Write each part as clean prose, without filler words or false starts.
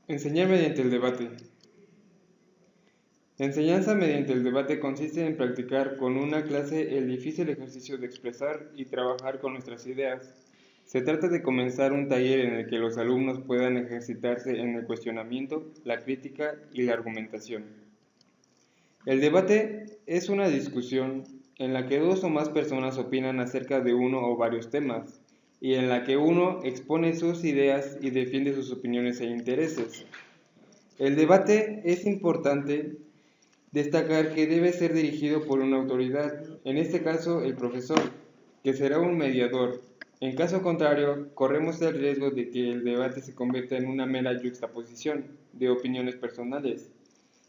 Enseñar mediante el debate. Enseñanza mediante el debate consiste en practicar con una clase el difícil ejercicio de expresar y trabajar con nuestras ideas. Se trata de comenzar un taller en el que los alumnos puedan ejercitarse en el cuestionamiento, la crítica y la argumentación. El debate es una discusión en la que dos o más personas opinan acerca de uno o varios temas, y en la que uno expone sus ideas y defiende sus opiniones e intereses. El debate es importante destacar que debe ser dirigido por una autoridad, en este caso el profesor, que será un mediador. En caso contrario, corremos el riesgo de que el debate se convierta en una mera yuxtaposición de opiniones personales,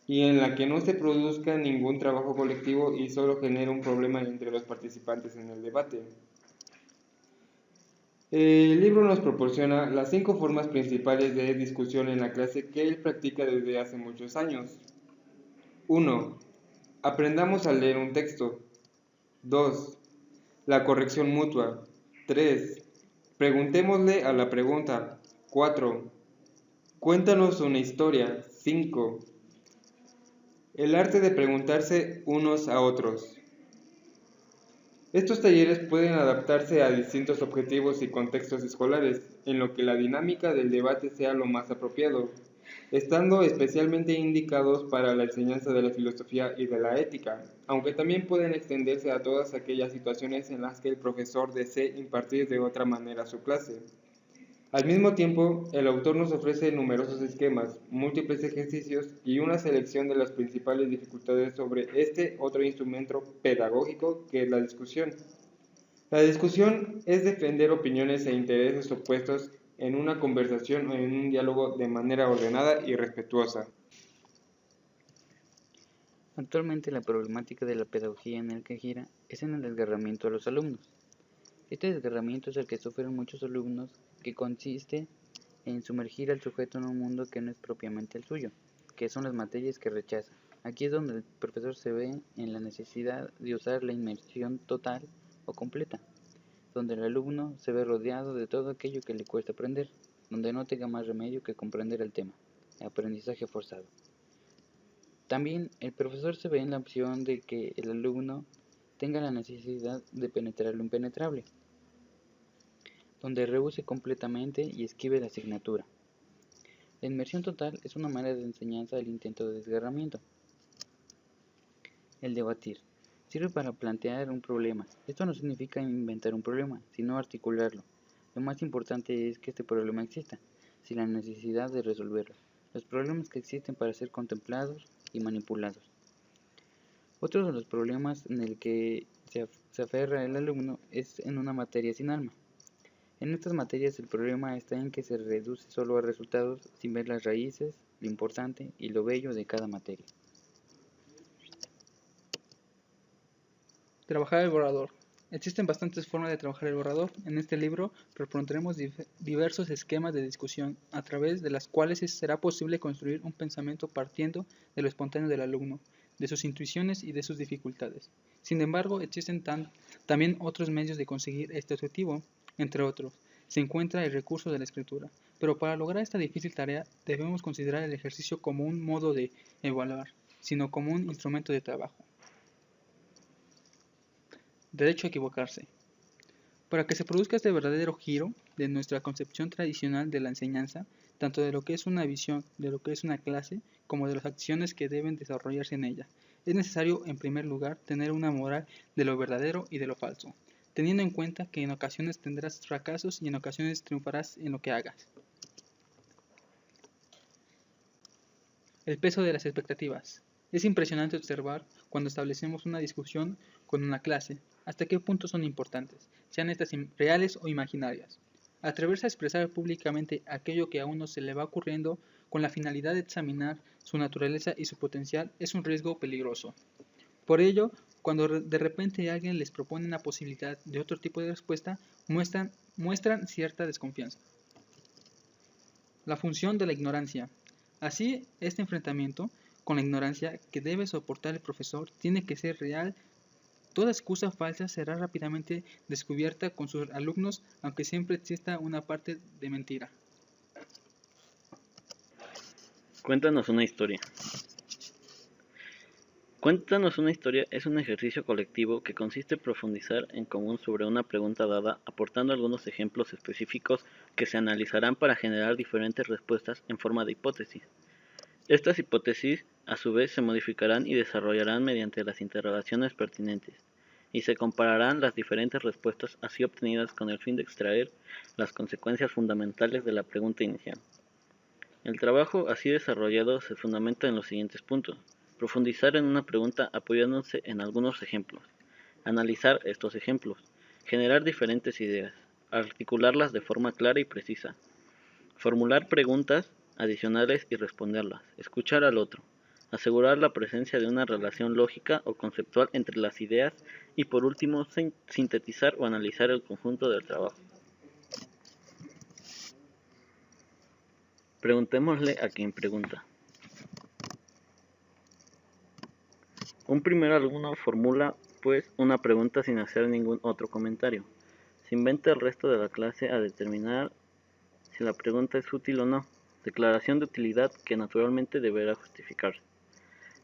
y en la que no se produzca ningún trabajo colectivo y solo genere un problema entre los participantes en el debate. El libro nos proporciona las 5 formas principales de discusión en la clase que él practica desde hace muchos años. 1. Aprendamos a leer un texto. 2. La corrección mutua. 3. Preguntémosle a la pregunta. 4. Cuéntanos una historia. 5. El arte de preguntarse unos a otros. Estos talleres pueden adaptarse a distintos objetivos y contextos escolares, en lo que la dinámica del debate sea lo más apropiado, estando especialmente indicados para la enseñanza de la filosofía y de la ética, aunque también pueden extenderse a todas aquellas situaciones en las que el profesor desee impartir de otra manera su clase. Al mismo tiempo, el autor nos ofrece numerosos esquemas, múltiples ejercicios y una selección de las principales dificultades sobre este otro instrumento pedagógico que es la discusión. La discusión es defender opiniones e intereses opuestos en una conversación o en un diálogo de manera ordenada y respetuosa. Actualmente la problemática de la pedagogía en el que gira es en el desgarramiento a los alumnos. Este desgarramiento es el que sufren muchos alumnos, que consiste en sumergir al sujeto en un mundo que no es propiamente el suyo, que son las materias que rechaza. Aquí es donde el profesor se ve en la necesidad de usar la inmersión total o completa, donde el alumno se ve rodeado de todo aquello que le cuesta aprender, donde no tenga más remedio que comprender el tema, el aprendizaje forzado. También el profesor se ve en la opción de que el alumno tenga la necesidad de penetrar lo impenetrable, donde rehúse completamente y esquive la asignatura. La inmersión total es una manera de enseñanza del intento de desgarramiento. El debatir sirve para plantear un problema. Esto no significa inventar un problema, sino articularlo. Lo más importante es que este problema exista, sin la necesidad de resolverlo. Los problemas que existen para ser contemplados y manipulados. Otro de los problemas en el que se aferra el alumno es en una materia sin alma. En estas materias el problema está en que se reduce solo a resultados sin ver las raíces, lo importante y lo bello de cada materia. Trabajar el borrador. Existen bastantes formas de trabajar el borrador. En este libro propondremos diversos esquemas de discusión, a través de las cuales será posible construir un pensamiento partiendo de lo espontáneo del alumno, de sus intuiciones y de sus dificultades. Sin embargo, existen también otros medios de conseguir este objetivo. Entre otros, se encuentra el recurso de la escritura, pero para lograr esta difícil tarea debemos considerar el ejercicio como un modo de evaluar, sino como un instrumento de trabajo. Derecho a equivocarse. Para que se produzca este verdadero giro de nuestra concepción tradicional de la enseñanza, tanto de lo que es una visión, de lo que es una clase, como de las acciones que deben desarrollarse en ella, es necesario, en primer lugar, tener una moral de lo verdadero y de lo falso, teniendo en cuenta que en ocasiones tendrás fracasos y en ocasiones triunfarás en lo que hagas. El peso de las expectativas. Es impresionante observar, cuando establecemos una discusión con una clase, hasta qué punto son importantes, sean estas reales o imaginarias. Atreverse a expresar públicamente aquello que a uno se le va ocurriendo con la finalidad de examinar su naturaleza y su potencial es un riesgo peligroso. Por ello, cuando de repente alguien les propone una posibilidad de otro tipo de respuesta, muestran cierta desconfianza. La función de la ignorancia. Así, este enfrentamiento con la ignorancia que debe soportar el profesor tiene que ser real. Toda excusa falsa será rápidamente descubierta con sus alumnos, aunque siempre exista una parte de mentira. Cuéntanos una historia. Cuéntanos una historia es un ejercicio colectivo que consiste en profundizar en común sobre una pregunta dada, aportando algunos ejemplos específicos que se analizarán para generar diferentes respuestas en forma de hipótesis. Estas hipótesis, a su vez, se modificarán y desarrollarán mediante las interrogaciones pertinentes, y se compararán las diferentes respuestas así obtenidas con el fin de extraer las consecuencias fundamentales de la pregunta inicial. El trabajo así desarrollado se fundamenta en los siguientes puntos: profundizar en una pregunta apoyándose en algunos ejemplos, analizar estos ejemplos, generar diferentes ideas, articularlas de forma clara y precisa, formular preguntas adicionales y responderlas, escuchar al otro, asegurar la presencia de una relación lógica o conceptual entre las ideas y por último sintetizar o analizar el conjunto del trabajo. Preguntémosle a quien pregunta. Un primer alumno formula, pues, una pregunta sin hacer ningún otro comentario. Se inventa el resto de la clase a determinar si la pregunta es útil o no. Declaración de utilidad que naturalmente deberá justificarse.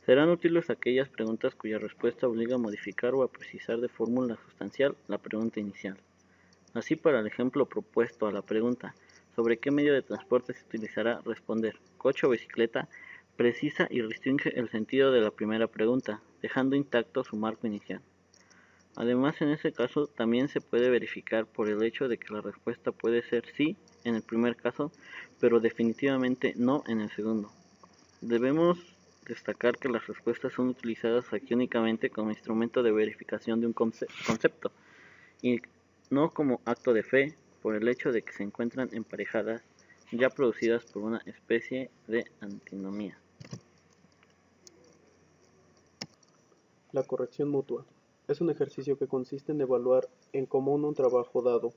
Serán útiles aquellas preguntas cuya respuesta obliga a modificar o a precisar de fórmula sustancial la pregunta inicial. Así, para el ejemplo propuesto a la pregunta ¿sobre qué medio de transporte se utilizará?, responder coche o bicicleta precisa y restringe el sentido de la primera pregunta, dejando intacto su marco inicial. Además, en ese caso también se puede verificar por el hecho de que la respuesta puede ser sí en el primer caso, pero definitivamente no en el segundo. Debemos destacar que las respuestas son utilizadas aquí únicamente como instrumento de verificación de un concepto y no como acto de fe, por el hecho de que se encuentran emparejadas, ya producidas por una especie de antinomía. La corrección mutua es un ejercicio que consiste en evaluar en común un trabajo dado,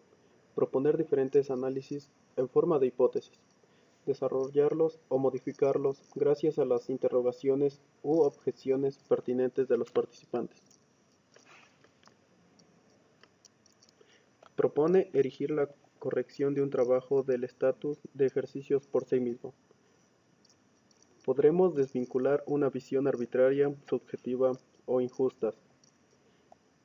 proponer diferentes análisis en forma de hipótesis, desarrollarlos o modificarlos gracias a las interrogaciones u objeciones pertinentes de los participantes. Propone erigir la corrección de un trabajo del estatus de ejercicios por sí mismo. Podremos desvincular una visión arbitraria, subjetiva o injusta.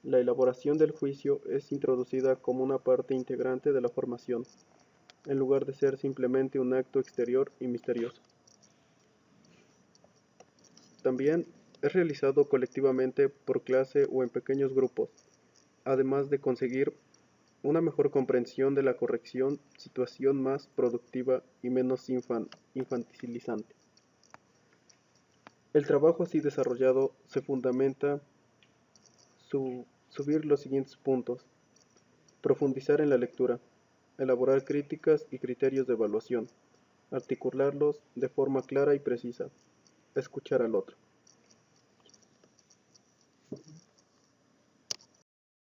La elaboración del juicio es introducida como una parte integrante de la formación, en lugar de ser simplemente un acto exterior y misterioso. También es realizado colectivamente por clase o en pequeños grupos, además de conseguir una mejor comprensión de la corrección, situación más productiva y menos infantilizante. El trabajo así desarrollado se fundamenta subir los siguientes puntos: profundizar en la lectura, elaborar críticas y criterios de evaluación, articularlos de forma clara y precisa, escuchar al otro.